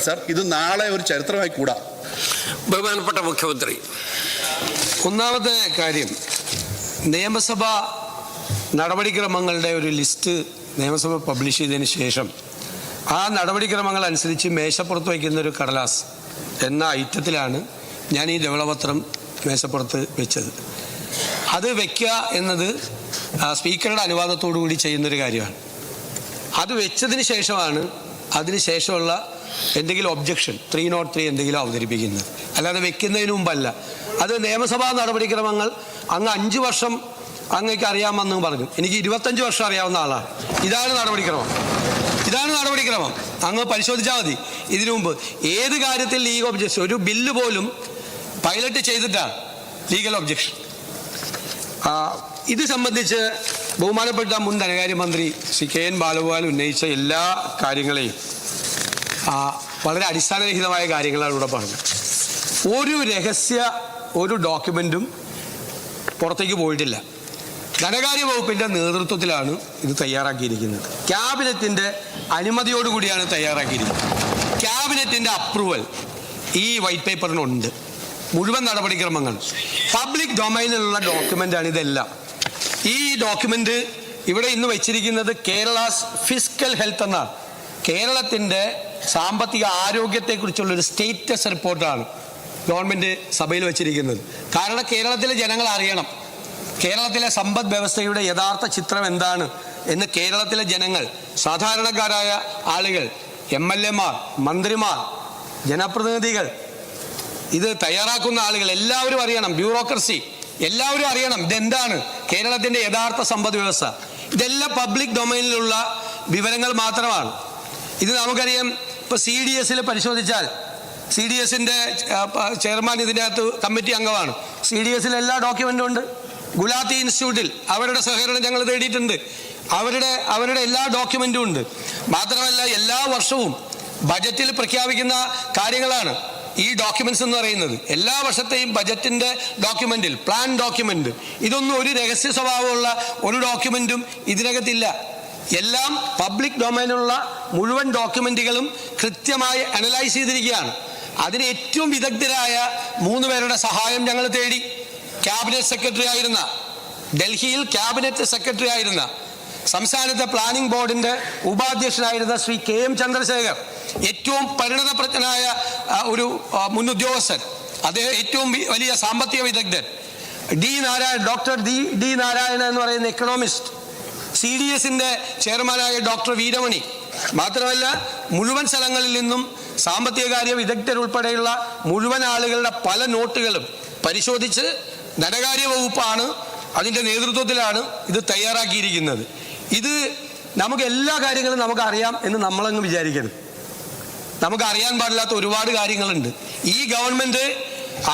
Sir, ഇത് നാളെ ഒരു ചരിത്രമായി കൂടാ. ബഹുമാനപ്പെട്ട മുഖ്യമന്ത്രി, ഒന്നാമത്തെ കാര്യം, നിയമസഭ നടപടിക്രമങ്ങളുടെ ഒരു ലിസ്റ്റ് നിയമസഭ പബ്ലിഷ് ചെയ്തതിന് ശേഷം ആ നടപടിക്രമങ്ങൾ അനുസരിച്ച് മേശപ്പുറത്ത് വയ്ക്കുന്ന ഒരു കടലാസ് എന്ന ഐറ്റത്തിലാണ് ഞാൻ ഈ ധവളപത്രം മേശപ്പുറത്ത് വെച്ചത്. അത് വയ്ക്കുക എന്നത് സ്പീക്കറുടെ അനുവാദത്തോടു കൂടി ചെയ്യുന്നൊരു കാര്യമാണ്. അത് വെച്ചതിന് ശേഷമാണ് അതിനുശേഷമുള്ള എന്തെങ്കിലും ഒബ്ജക്ഷൻ 303 എന്തെങ്കിലും അവതരിപ്പിക്കുന്നത്, അല്ലാതെ വെക്കുന്നതിന് മുമ്പല്ല. അത് നിയമസഭാ നടപടിക്രമങ്ങൾ അങ്ങ് 5 വർഷം അങ്ങേക്ക് അറിയാമെന്ന് പറഞ്ഞു. എനിക്ക് 25 വർഷം അറിയാവുന്ന ആളാണ്. ഇതാണ് നടപടിക്രമം. അങ്ങ് പരിശോധിച്ചാൽ മതി. ഇതിനു മുമ്പ് ഏത് കാര്യത്തിൽ ലീഗൽ ഒബ്ജക്ഷൻ, ഒരു ബില്ല് പോലും പൈലറ്റ് ചെയ്തിട്ടാണ് ലീഗൽ ഒബ്ജക്ഷൻ. ഇത് സംബന്ധിച്ച് ബഹുമാനപ്പെട്ട മുൻ ധനകാര്യമന്ത്രി ശ്രീ KN ബാലഗോപാൽ ഉന്നയിച്ച എല്ലാ കാര്യങ്ങളെയും വളരെ അടിസ്ഥാനരഹിതമായ കാര്യങ്ങളാണ് ഇവിടെ പറഞ്ഞത്. ഒരു ഡോക്യുമെൻറ്റും പുറത്തേക്ക് പോയിട്ടില്ല. ധനകാര്യ വകുപ്പിൻ്റെ നേതൃത്വത്തിലാണ് ഇത് തയ്യാറാക്കിയിരിക്കുന്നത്. ക്യാബിനറ്റിൻ്റെ അനുമതിയോടുകൂടിയാണ് തയ്യാറാക്കിയിരിക്കുന്നത്. ക്യാബിനറ്റിൻ്റെ അപ്രൂവൽ ഈ വൈറ്റ് പേപ്പറിനുണ്ട്. മുഴുവൻ നടപടിക്രമങ്ങൾ പബ്ലിക് ഡൊമൈനിലുള്ള ഡോക്യുമെൻ്റാണ് ഇതെല്ലാം. ഈ ഡോക്യുമെൻ്റ് ഇവിടെ ഇന്ന് വെച്ചിരിക്കുന്നത് കേരളാസ് ഫിസ്ക്കൽ ഹെൽത്ത് എന്നാണ്. കേരളത്തിൻ്റെ സാമ്പത്തിക ആരോഗ്യത്തെക്കുറിച്ചുള്ളൊരു സ്റ്റേറ്റസ് റിപ്പോർട്ടാണ് ഗവൺമെൻറ് സഭയിൽ വെച്ചിരിക്കുന്നത്. കാരണം കേരളത്തിലെ ജനങ്ങൾ അറിയണം, കേരളത്തിലെ സമ്പദ് വ്യവസ്ഥയുടെ യഥാർത്ഥ ചിത്രം എന്താണ് എന്ന് കേരളത്തിലെ ജനങ്ങൾ, സാധാരണക്കാരായ ആളുകൾ, MLA മാർ, മന്ത്രിമാർ, ജനപ്രതിനിധികൾ, ഇത് തയ്യാറാക്കുന്ന ആളുകൾ എല്ലാവരും അറിയണം. ബ്യൂറോക്രസി എല്ലാവരും അറിയണം ഇതെന്താണ് കേരളത്തിൻ്റെ യഥാർത്ഥ സമ്പദ് വ്യവസ്ഥ. ഇതെല്ലാം പബ്ലിക് ഡൊമൈനിലുള്ള വിവരങ്ങൾ മാത്രമാണ്. ഇത് നമുക്കറിയാം. ഇപ്പോൾ CDSൽ പരിശോധിച്ചാൽ CDSൻ്റെ ചെയർമാൻ ഇതിനകത്ത് കമ്മിറ്റി അംഗമാണ്. CDSൽ എല്ലാ ഡോക്യുമെൻറ്റും ഉണ്ട്. ഗുലാത്തി ഇൻസ്റ്റിറ്റ്യൂട്ടിൽ അവരുടെ സഹകരണം ഞങ്ങൾ തേടിയിട്ടുണ്ട്. അവരുടെ എല്ലാ ഡോക്യുമെൻറ്റും ഉണ്ട്. മാത്രമല്ല എല്ലാ വർഷവും ബജറ്റിൽ പ്രഖ്യാപിക്കുന്ന കാര്യങ്ങളാണ് ഈ ഡോക്യുമെന്റ്സ് എന്ന് പറയുന്നത്. എല്ലാ വർഷത്തെയും ബജറ്റിൻ്റെ ഡോക്യുമെന്റിൽ, പ്ലാൻ ഡോക്യുമെന്റ്, ഇതൊന്നും ഒരു രഹസ്യ സ്വഭാവമുള്ള ഒരു ഡോക്യുമെന്റും ഇതിനകത്തില്ല. എല്ലാം പബ്ലിക് ഡൊമൈനിലുള്ള മുഴുവൻ ഡോക്യുമെന്റുകളും കൃത്യമായി അനലൈസ് ചെയ്തിരിക്കുകയാണ്. അതിന് ഏറ്റവും വിദഗ്ധരായ 3 പേരുടെ സഹായം ഞങ്ങൾ തേടി. ഡൽഹിയിൽ ക്യാബിനറ്റ് സെക്രട്ടറി ആയിരുന്ന സംസ്ഥാനത്തെ പ്ലാനിംഗ് ബോർഡിന്റെ ഉപാധ്യക്ഷനായിരുന്ന ശ്രീ KM ചന്ദ്രശേഖർ, ഏറ്റവും പരിണതപ്രജ്ഞനായ ഒരു മുൻ ഉദ്യോഗസ്ഥൻ, അദ്ദേഹം ഏറ്റവും വലിയ സാമ്പത്തിക വിദഗ്ധൻ ഡോക്ടർ ഡി നാരായണ എന്ന് പറയുന്ന എക്കണോമിസ്റ്റ്, CDSന്റെ ചെയർമാനായ ഡോക്ടർ വീരമണി, മാത്രമല്ല മുഴുവൻ സ്ഥലങ്ങളിൽ നിന്നും സാമ്പത്തിക കാര്യ വിദഗ്ധരുൾപ്പെടെയുള്ള മുഴുവൻ ആളുകളുടെ പല നോട്ടുകളും പരിശോധിച്ച് ധനകാര്യ വകുപ്പാണ് അതിൻ്റെ നേതൃത്വത്തിലാണ് ഇത് തയ്യാറാക്കിയിരിക്കുന്നത്. ഇത് നമുക്ക് എല്ലാ കാര്യങ്ങളും നമുക്ക് അറിയാം എന്ന് നമ്മളങ്ങ് വിചാരിക്കരുത്. നമുക്ക് അറിയാൻ പാടില്ലാത്ത ഒരുപാട് കാര്യങ്ങളുണ്ട്. ഈ ഗവൺമെന്റ്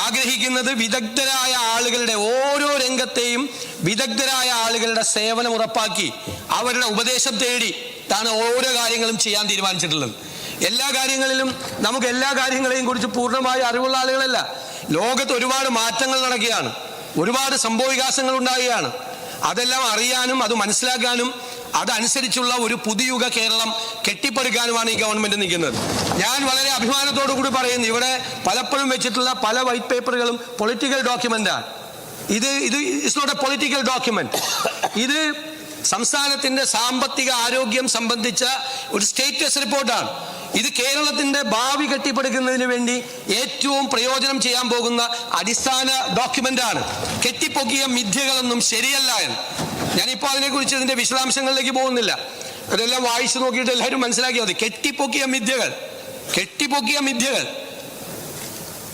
ആഗ്രഹിക്കുന്നത് വിദഗ്ധരായ ആളുകളുടെ, ഓരോ രംഗത്തെയും വിദഗ്ധരായ ആളുകളുടെ സേവനം ഉറപ്പാക്കി അവരുടെ ഉപദേശം തേടി ാണ് ഓരോ കാര്യങ്ങളും ചെയ്യാൻ തീരുമാനിച്ചിട്ടുള്ളത്. എല്ലാ കാര്യങ്ങളിലും നമുക്ക് എല്ലാ കാര്യങ്ങളെയും കുറിച്ച് പൂർണ്ണമായി അറിവുള്ള ആളുകളല്ല. ലോകത്ത് ഒരുപാട് മാറ്റങ്ങൾ നടക്കുകയാണ്, ഒരുപാട് സംഭവവികാസങ്ങൾ ഉണ്ടാകുകയാണ്. അതെല്ലാം അറിയാനും അത് മനസ്സിലാക്കാനും അതനുസരിച്ചുള്ള ഒരു പുതുയുഗ കേരളം കെട്ടിപ്പടുക്കാനുമാണ് ഈ ഗവൺമെന്റ് നിൽക്കുന്നത്. ഞാൻ വളരെ അഭിമാനത്തോടു കൂടി പറയുന്നു, ഇവിടെ പലപ്പോഴും വെച്ചിട്ടുള്ള പല വൈറ്റ് പേപ്പറുകളും പൊളിറ്റിക്കൽ ഡോക്യുമെന്റാണ്. ഇത് it's not a political document. ഇത് സംസ്ഥാനത്തിന്റെ സാമ്പത്തിക ആരോഗ്യം സംബന്ധിച്ച ഒരു സ്റ്റേറ്റസ് റിപ്പോർട്ടാണ്. ഇത് കേരളത്തിന്റെ ഭാവി കെട്ടിപ്പടുക്കുന്നതിന് വേണ്ടി ഏറ്റവും പ്രയോജനം ചെയ്യാൻ പോകുന്ന അടിസ്ഥാന ഡോക്യുമെന്റാണ്. കെട്ടിപ്പൊക്കിയ മിഥ്യകളൊന്നും ശരിയല്ല എന്ന് ഞാനിപ്പോൾ അതിനെക്കുറിച്ച് ഇതിന്റെ വിശദാംശങ്ങളിലേക്ക് പോകുന്നില്ല. അതെല്ലാം വായിച്ചു നോക്കിയിട്ട് എല്ലാവരും മനസ്സിലാക്കിയാൽ മതി. കെട്ടിപ്പൊക്കിയ മിഥ്യകൾ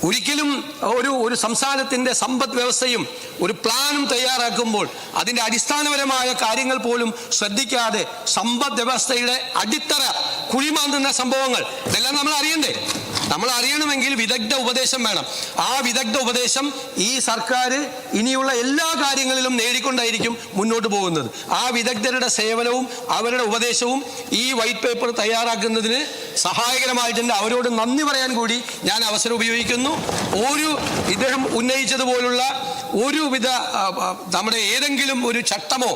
ഒരിക്കലും ഒരു സംസ്ഥാനത്തിന്റെ സമ്പദ് വ്യവസ്ഥയും ഒരു പ്ലാനും തയ്യാറാക്കുമ്പോൾ അതിൻ്റെ അടിസ്ഥാനപരമായ കാര്യങ്ങൾ പോലും ശ്രദ്ധിക്കാതെ സമ്പദ് വ്യവസ്ഥയുടെ അടിത്തറ കുഴിമാന്തുന്ന സംഭവങ്ങൾ ഇതെല്ലാം നമ്മൾ അറിയണ്ടേ? നമ്മൾ അറിയണമെങ്കിൽ വിദഗ്ധ ഉപദേശം വേണം. ആ വിദഗ്ധ ഉപദേശം ഈ സർക്കാർ ഇനിയുള്ള എല്ലാ കാര്യങ്ങളിലും നേടിക്കൊണ്ടായിരിക്കും മുന്നോട്ട് പോകുന്നത്. ആ വിദഗ്ധരുടെ സേവനവും അവരുടെ ഉപദേശവും ഈ വൈറ്റ് പേപ്പർ തയ്യാറാക്കുന്നതിന് സഹായകരമായിട്ടുണ്ട്. അവരോട് നന്ദി പറയാൻ കൂടി ഞാൻ അവസരം ഉപയോഗിക്കുന്നു. ഇദ്ദേഹം ഉന്നയിച്ചതുപോലുള്ള ഒരുവിധ നമ്മുടെ ഏതെങ്കിലും ഒരു ചട്ടമോ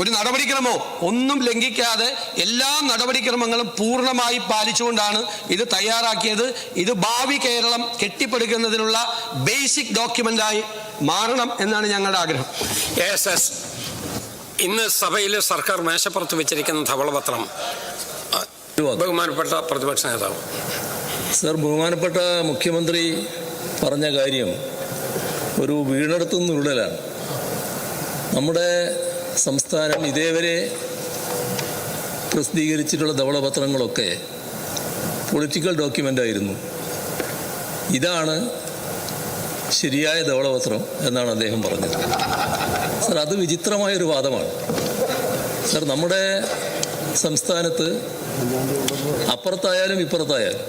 ഒരു നടപടിക്രമോ ഒന്നും ലംഘിക്കാതെ എല്ലാ നടപടിക്രമങ്ങളും പൂർണ്ണമായി പാലിച്ചുകൊണ്ടാണ് ഇത് തയ്യാറാക്കിയത്. ഇത് ഭാവി കേരളം കെട്ടിപ്പടുക്കുന്നതിനുള്ള ബേസിക് ഡോക്യുമെന്റായി മാറണം എന്നാണ് ഞങ്ങളുടെ ആഗ്രഹം. ഇന്ന് സഭയിൽ സർക്കാർ മേശപ്പുറത്ത് വെച്ചിരിക്കുന്ന ധവളപത്രം ബഹുമാനപ്പെട്ട പ്രതിപക്ഷ നേതാവ്. സർ, ബഹുമാനപ്പെട്ട മുഖ്യമന്ത്രി പറഞ്ഞ കാര്യം ഒരു വീണെടുത്തുനിന്ന് ഉരുളലാണ്. നമ്മുടെ സംസ്ഥാനം ഇതേവരെ പ്രസിദ്ധീകരിച്ചിട്ടുള്ള ധവളപത്രങ്ങളൊക്കെ പൊളിറ്റിക്കൽ ഡോക്യുമെൻ്റായിരുന്നു. ഇതാണ് ശരിയായ ധവളപത്രം എന്നാണ് അദ്ദേഹം പറഞ്ഞത്. സർ, അത് വിചിത്രമായൊരു വാദമാണ്. സർ, നമ്മുടെ സംസ്ഥാനത്ത് അപ്പുറത്തായാലും ഇപ്പുറത്തായാലും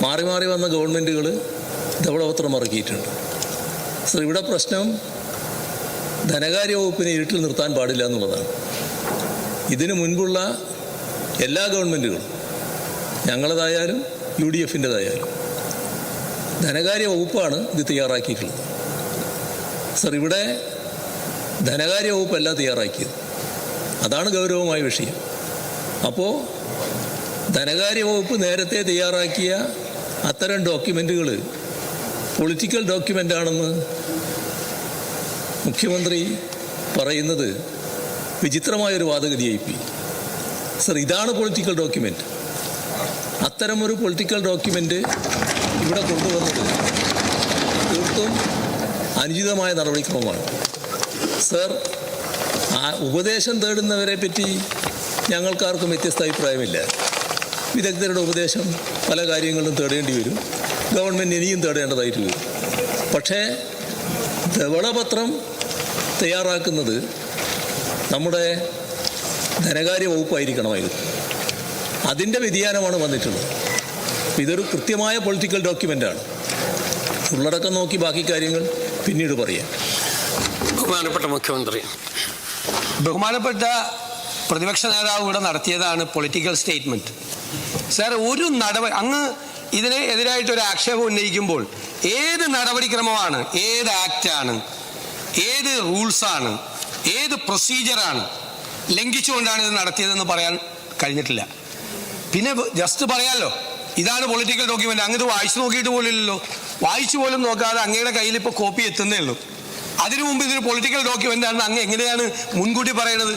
മാറി മാറി വന്ന ഗവൺമെൻറ്റുകൾ ധവളപത്രം ഇറക്കിയിട്ടുണ്ട്. സർ, ഇവിടെ പ്രശ്നം ധനകാര്യ വകുപ്പിനെ ഇരുട്ടിൽ നിർത്താൻ പാടില്ല എന്നുള്ളതാണ്. ഇതിനു മുൻപുള്ള എല്ലാ ഗവൺമെൻറ്റുകളും, ഞങ്ങളതായാലും UDF-ൻ്റെതായാലും, ധനകാര്യ വകുപ്പാണ് ഇത് തയ്യാറാക്കിയിട്ടുള്ളത്. സർ, ഇവിടെ ധനകാര്യ വകുപ്പല്ല തയ്യാറാക്കിയത്. അതാണ് ഗൗരവമായ വിഷയം. അപ്പോൾ ധനകാര്യ വകുപ്പ് നേരത്തെ തയ്യാറാക്കിയ അത്തരം ഡോക്യുമെൻറ്റുകൾ പൊളിറ്റിക്കൽ ഡോക്യുമെൻ്റാണെന്ന് മുഖ്യമന്ത്രി പറയുന്നത് വിചിത്രമായൊരു വാദഗതിയായിപ്പോയി. സർ, ഇതാണ് പൊളിറ്റിക്കൽ ഡോക്യുമെൻ്റ്. അത്തരമൊരു പൊളിറ്റിക്കൽ ഡോക്യുമെൻ്റ് ഇവിടെ കൊണ്ടുവന്നത് തീർത്തും അനുചിതമായ നടപടിക്രമമാണ്. സർ, ആ ഉപദേശം തേടുന്നവരെ പറ്റി ഞങ്ങൾക്കാർക്കും വ്യത്യസ്ത അഭിപ്രായമില്ല. വിദഗ്ധരുടെ ഉപദേശം പല കാര്യങ്ങളിലും തേടേണ്ടി വരും. ഗവൺമെൻറ് ഇനിയും തേടേണ്ടതായിട്ട് വരും. പക്ഷേ ധവളപത്രം തയ്യാറാക്കുന്നത് നമ്മുടെ ധനകാര്യ വകുപ്പായിരിക്കണമായിരുന്നു. അതിൻ്റെ വ്യതിയാനമാണ് വന്നിട്ടുള്ളത്. ഇതൊരു കൃത്യമായ പൊളിറ്റിക്കൽ ഡോക്യുമെൻ്റാണ്. ഉള്ളടക്കം നോക്കി ബാക്കി കാര്യങ്ങൾ പിന്നീട് പറയാം. ബഹുമാനപ്പെട്ട മുഖ്യമന്ത്രി, ബഹുമാനപ്പെട്ട പ്രതിപക്ഷ നേതാവ് ഇവിടെ നടത്തിയതാണ് പൊളിറ്റിക്കൽ സ്റ്റേറ്റ്മെൻറ്റ്. സാർ, ഒരു നടപടി അങ്ങ് ഇതിന് എതിരായിട്ടൊരു ആക്ഷേപം ഉന്നയിക്കുമ്പോൾ ഏത് നടപടിക്രമമാണ്, ഏത് ആക്റ്റാണ്, ഏത് റൂൾസാണ്, ഏത് പ്രൊസീജിയറാണ് ലംഘിച്ചുകൊണ്ടാണ് ഇത് നടത്തിയതെന്ന് പറയാൻ കഴിഞ്ഞിട്ടില്ല. പിന്നെ ജസ്റ്റ് പറയാമല്ലോ, ഇതാണ് പൊളിറ്റിക്കൽ ഡോക്യുമെൻ്റ്. അങ്ങ് ഇത് വായിച്ചു നോക്കിയിട്ട് പോലില്ലല്ലോ. വായിച്ചു പോലും നോക്കാതെ അങ്ങയുടെ കയ്യിൽ ഇപ്പോൾ കോപ്പി എത്തുന്നേ ഉള്ളൂ. അതിനു മുമ്പ് ഇതൊരു പൊളിറ്റിക്കൽ ഡോക്യുമെൻ്റ് ആണെന്ന് അങ്ങ് എങ്ങനെയാണ് മുൻകൂട്ടി പറയുന്നത്?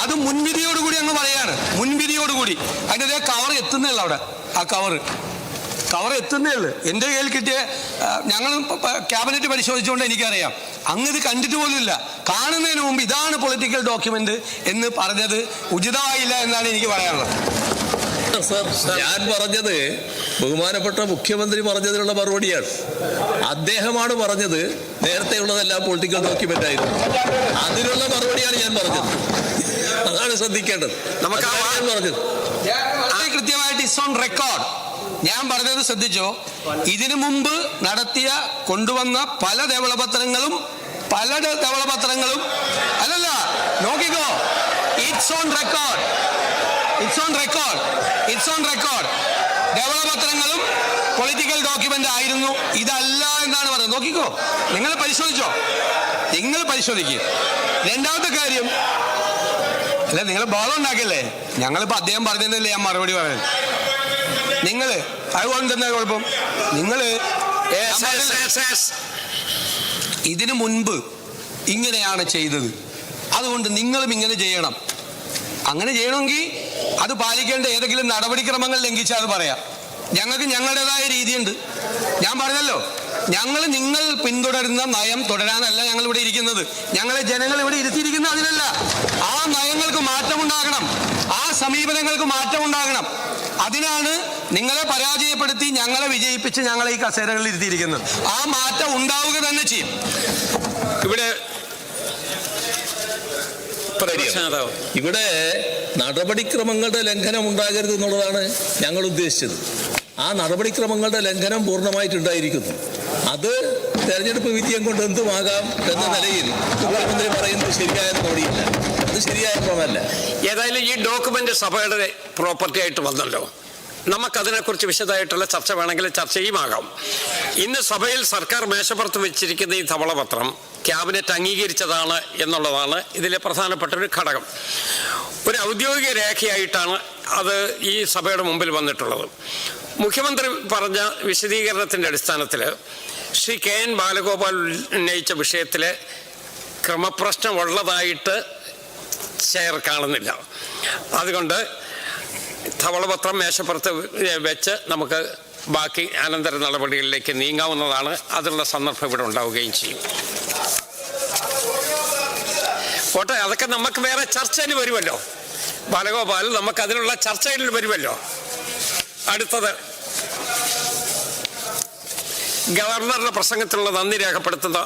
അത് മുൻവിധിയോടുകൂടി അങ്ങ് പറയാണ്. മുൻവിധിയോടുകൂടി അതിൻ്റെ കവർ എത്തുന്നേ ഉള്ളൂ. അവിടെ ആ കവർ എത്തുന്നേ ഉള്ളൂ. എൻ്റെ കയ്യിൽ കിട്ടിയ, ഞങ്ങൾ ക്യാബിനറ്റ് പരിശോധിച്ചുകൊണ്ട് എനിക്കറിയാം അങ്ങ് ഇത് കണ്ടിട്ട് പോലുമില്ല. കാണുന്നതിന് മുമ്പ് ഇതാണ് പൊളിറ്റിക്കൽ ഡോക്യുമെൻ്റ് എന്ന് പറഞ്ഞത് ഉചിതമായില്ല എന്നാണ് എനിക്ക് പറയാനുള്ളത്. സർ, ഞാൻ പറഞ്ഞത് ബഹുമാനപ്പെട്ട മുഖ്യമന്ത്രി പറഞ്ഞതിനുള്ള മറുപടിയാണ്. അദ്ദേഹമാണ് പറഞ്ഞത് നേരത്തെ ഉള്ളതെല്ലാം പൊളിറ്റിക്കൽ ഡോക്യുമെന്റ് ആയിരുന്നു. അതിനുള്ള മറുപടിയാണ് ഞാൻ പറഞ്ഞത്. അതാണ് ശ്രദ്ധിക്കേണ്ടത്. നമുക്ക് പറഞ്ഞത് കൃത്യമായിട്ട് ഇറ്റ്സ് ഓൺ റെക്കോർഡ്. ഞാൻ പറഞ്ഞത് ശ്രദ്ധിച്ചോ? ഇതിനു മുമ്പ് കൊണ്ടുവന്ന പല ധവളപത്രങ്ങളും അല്ലല്ല, നോക്കിക്കോ, ഇറ്റ്സ് ഓൺ റെക്കോർഡ്. ധവളപത്രങ്ങളും പൊളിറ്റിക്കൽ ഡോക്യുമെന്റ് ആയിരുന്നു. ഇതല്ല എന്നാണ് പറഞ്ഞത്. നോക്കിക്കോ, നിങ്ങൾ പരിശോധിക്കുക. രണ്ടാമത്തെ കാര്യം, അല്ല, നിങ്ങൾ ബോളം ഉണ്ടാക്കിയല്ലേ? ഞങ്ങളിപ്പോ അദ്ദേഹം പറഞ്ഞതല്ലേ ഞാൻ മറുപടി പറയുന്നത്. അതുകൊണ്ട് എന്താ കുഴപ്പം? ഇതിനു മുൻപ് ഇങ്ങനെയാണ് ചെയ്തത്, അതുകൊണ്ട് നിങ്ങളും ഇങ്ങനെ ചെയ്യണം. അങ്ങനെ ചെയ്യണമെങ്കിൽ അത് പാലിക്കേണ്ട ഏതെങ്കിലും നടപടിക്രമങ്ങൾ ലംഘിച്ചാൽ അത് പറയാം. ഞങ്ങൾക്ക് ഞങ്ങളുടേതായ രീതിയുണ്ട്. ഞാൻ പറഞ്ഞല്ലോ, നിങ്ങൾ പിന്തുടരുന്ന നയം തുടരാനല്ല ഞങ്ങൾ ഇവിടെ ഇരിക്കുന്നത്. ഞങ്ങളെ ജനങ്ങൾ ഇവിടെ ഇരുത്തിയിരിക്കുന്നത് അതിനല്ല. ആ നയങ്ങൾക്ക് മാറ്റമുണ്ടാകണം, ആ സമീപനങ്ങൾക്ക് മാറ്റമുണ്ടാകണം. അതിനാണ് നിങ്ങളെ പരാജയപ്പെടുത്തി ഞങ്ങളെ വിജയിപ്പിച്ച് ഞങ്ങളെ ഈ കസേരകളിൽ ഇരുത്തിയിരിക്കുന്നത്. ആ മാറ്റം ഉണ്ടാവുക തന്നെ ചെയ്യും. ഇവിടെ നടപടിക്രമങ്ങളുടെ ലംഘനം ഉണ്ടാകരുത് എന്നുള്ളതാണ് ഞങ്ങൾ ഉദ്ദേശിച്ചത്. ആ നടപടിക്രമങ്ങളുടെ ലംഘനം പൂർണ്ണമായിട്ടുണ്ടായിരിക്കുന്നു. അത് തെരഞ്ഞെടുപ്പ് വിജയം കൊണ്ട് എന്തുമാകാം എന്ന നിലയിൽ മുഖ്യമന്ത്രി പറയുന്നത് ശരിയായ നടപടിയില്ല. അത് ശരിയായ ക്രമമല്ല. ഏതായാലും ഈ ഡോക്യുമെന്റ് സഭയുടെ പ്രോപ്പർട്ടി ആയിട്ട് വന്നല്ലോ. നമുക്കതിനെക്കുറിച്ച് വിശദമായിട്ടുള്ള ചർച്ച വേണമെങ്കിൽ ചർച്ചയുമാകാം. ഇന്ന് സഭയിൽ സർക്കാർ മേശപ്പുറത്ത് വെച്ചിരിക്കുന്ന ഈ ധവളപത്രം ക്യാബിനറ്റ് അംഗീകരിച്ചതാണ് എന്നുള്ളതാണ് ഇതിലെ പ്രധാനപ്പെട്ട ഒരു ഘടകം. ഒരു ഔദ്യോഗിക രേഖയായിട്ടാണ് അത് ഈ സഭയുടെ മുമ്പിൽ വന്നിട്ടുള്ളത്. മുഖ്യമന്ത്രി പറഞ്ഞ വിശദീകരണത്തിൻ്റെ അടിസ്ഥാനത്തിൽ ശ്രീ കെ എൻ ബാലഗോപാൽ ഉന്നയിച്ച വിഷയത്തിൽ ക്രമപ്രശ്നമുള്ളതായിട്ട് ചെയർ കാണുന്നില്ല. അതുകൊണ്ട് ധവളപത്രം മേശപ്പുറത്ത് വെച്ച് നമുക്ക് ബാക്കി അനന്തര നടപടികളിലേക്ക് നീങ്ങാവുന്നതാണ്. അതിനുള്ള സന്ദർഭം ഇവിടെ ഉണ്ടാവുകയും ചെയ്യും. പോട്ടെ, അതൊക്കെ നമുക്ക് വേറെ ചർച്ചയിൽ വരുമല്ലോ. ബാലഗോപാൽ, നമുക്ക് അതിനുള്ള ചർച്ചയിൽ വരുമല്ലോ. അടുത്തത് ഗവർണറുടെ പ്രസംഗത്തിലുള്ള നന്ദി രേഖപ്പെടുത്തുന്ന